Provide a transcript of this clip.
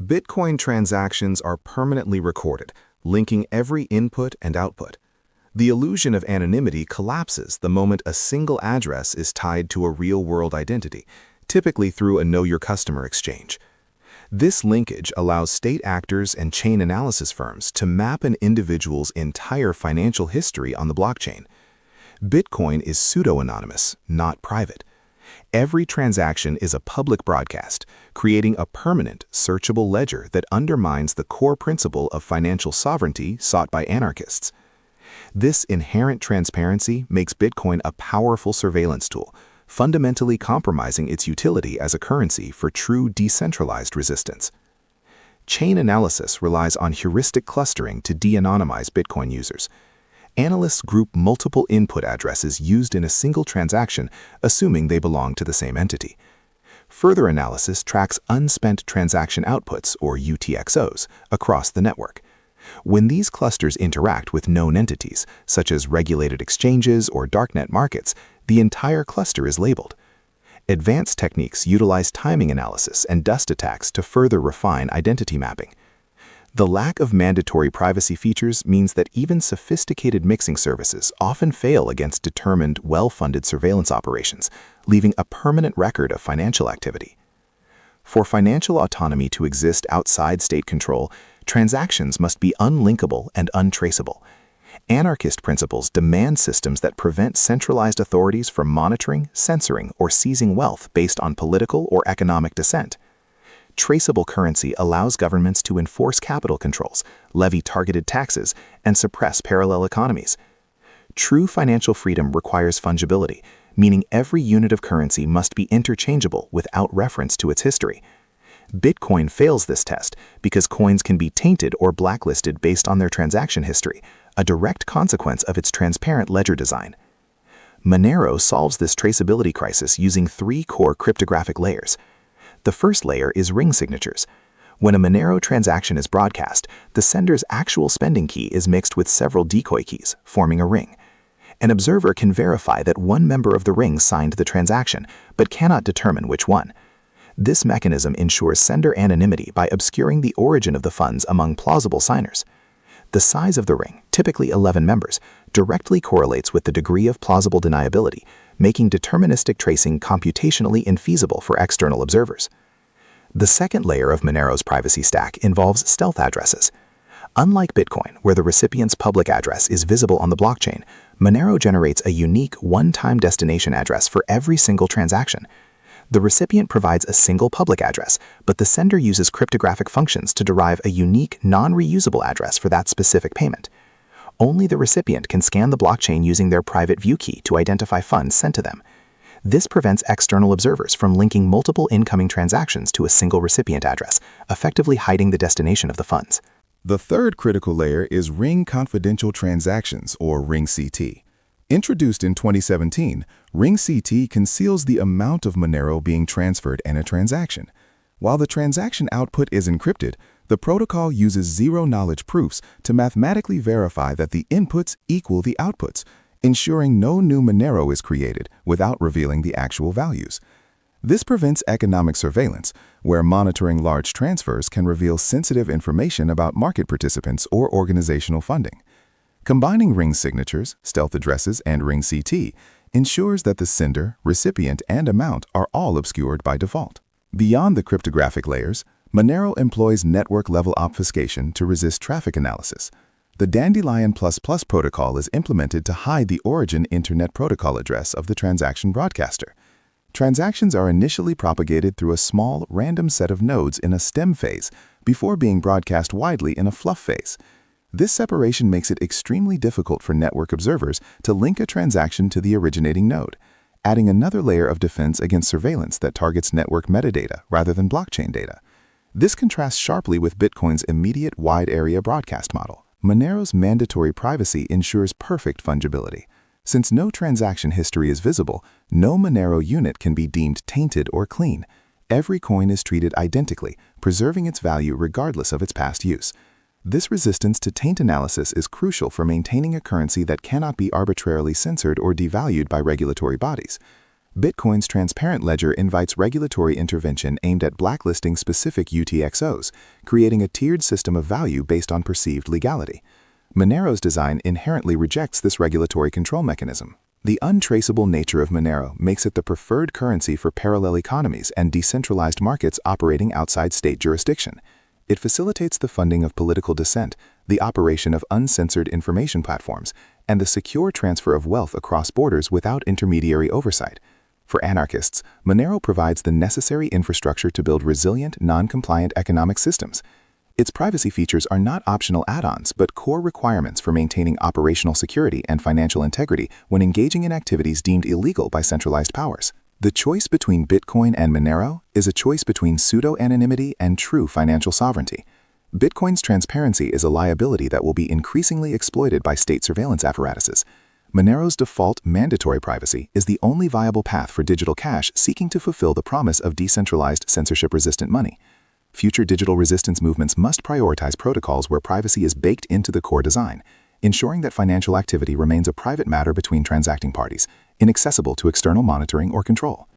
Bitcoin transactions are permanently recorded, linking every input and output. The illusion of anonymity collapses the moment a single address is tied to a real-world identity, typically through a Know Your Customer exchange. This linkage allows state actors and chain analysis firms to map an individual's entire financial history on the blockchain. Bitcoin is pseudo-anonymous, not private. Every transaction is a public broadcast, creating a permanent, searchable ledger that undermines the core principle of financial sovereignty sought by anarchists. This inherent transparency makes Bitcoin a powerful surveillance tool, fundamentally compromising its utility as a currency for true decentralized resistance. Chain analysis relies on heuristic clustering to de-anonymize Bitcoin users. Analysts group multiple input addresses used in a single transaction, assuming they belong to the same entity. Further analysis tracks unspent transaction outputs, or UTXOs, across the network. When these clusters interact with known entities, such as regulated exchanges or darknet markets, the entire cluster is labeled. Advanced techniques utilize timing analysis and dust attacks to further refine identity mapping. The lack of mandatory privacy features means that even sophisticated mixing services often fail against determined, well-funded surveillance operations, leaving a permanent record of financial activity. For financial autonomy to exist outside state control, transactions must be unlinkable and untraceable. Anarchist principles demand systems that prevent centralized authorities from monitoring, censoring, or seizing wealth based on political or economic dissent. Traceable currency allows governments to enforce capital controls, levy targeted taxes, and suppress parallel economies. True financial freedom requires fungibility, meaning every unit of currency must be interchangeable without reference to its history. Bitcoin fails this test because coins can be tainted or blacklisted based on their transaction history, a direct consequence of its transparent ledger design. Monero solves this traceability crisis using three core cryptographic layers. The first layer is ring signatures. When a Monero transaction is broadcast, the sender's actual spending key is mixed with several decoy keys, forming a ring. An observer can verify that one member of the ring signed the transaction, but cannot determine which one. This mechanism ensures sender anonymity by obscuring the origin of the funds among plausible signers. The size of the ring, typically 11 members, directly correlates with the degree of plausible deniability, making deterministic tracing computationally infeasible for external observers. The second layer of Monero's privacy stack involves stealth addresses. Unlike Bitcoin, where the recipient's public address is visible on the blockchain, Monero generates a unique one-time destination address for every single transaction. The recipient provides a single public address, but the sender uses cryptographic functions to derive a unique, non-reusable address for that specific payment. Only the recipient can scan the blockchain using their private view key to identify funds sent to them. This prevents external observers from linking multiple incoming transactions to a single recipient address, effectively hiding the destination of the funds. The third critical layer is Ring Confidential Transactions, or Ring CT. Introduced in 2017, Ring CT conceals the amount of Monero being transferred in a transaction. While the transaction output is encrypted, the protocol uses zero-knowledge proofs to mathematically verify that the inputs equal the outputs, ensuring no new Monero is created without revealing the actual values. This prevents economic surveillance, where monitoring large transfers can reveal sensitive information about market participants or organizational funding. Combining ring signatures, stealth addresses, and Ring CT ensures that the sender, recipient, and amount are all obscured by default. Beyond the cryptographic layers, Monero employs network-level obfuscation to resist traffic analysis. The Dandelion++ protocol is implemented to hide the origin Internet Protocol address of the transaction broadcaster. Transactions are initially propagated through a small, random set of nodes in a stem phase before being broadcast widely in a fluff phase. This separation makes it extremely difficult for network observers to link a transaction to the originating node, adding another layer of defense against surveillance that targets network metadata rather than blockchain data. This contrasts sharply with Bitcoin's immediate wide-area broadcast model. Monero's mandatory privacy ensures perfect fungibility. Since no transaction history is visible, no Monero unit can be deemed tainted or clean. Every coin is treated identically, preserving its value regardless of its past use. This resistance to taint analysis is crucial for maintaining a currency that cannot be arbitrarily censored or devalued by regulatory bodies. Bitcoin's transparent ledger invites regulatory intervention aimed at blacklisting specific UTXOs, creating a tiered system of value based on perceived legality. Monero's design inherently rejects this regulatory control mechanism. The untraceable nature of Monero makes it the preferred currency for parallel economies and decentralized markets operating outside state jurisdiction. It facilitates the funding of political dissent, the operation of uncensored information platforms, and the secure transfer of wealth across borders without intermediary oversight. For anarchists, Monero provides the necessary infrastructure to build resilient, non-compliant economic systems. Its privacy features are not optional add-ons, but core requirements for maintaining operational security and financial integrity when engaging in activities deemed illegal by centralized powers. The choice between Bitcoin and Monero is a choice between pseudo-anonymity and true financial sovereignty. Bitcoin's transparency is a liability that will be increasingly exploited by state surveillance apparatuses. Monero's default mandatory privacy is the only viable path for digital cash seeking to fulfill the promise of decentralized, censorship-resistant money. Future digital resistance movements must prioritize protocols where privacy is baked into the core design, ensuring that financial activity remains a private matter between transacting parties, inaccessible to external monitoring or control.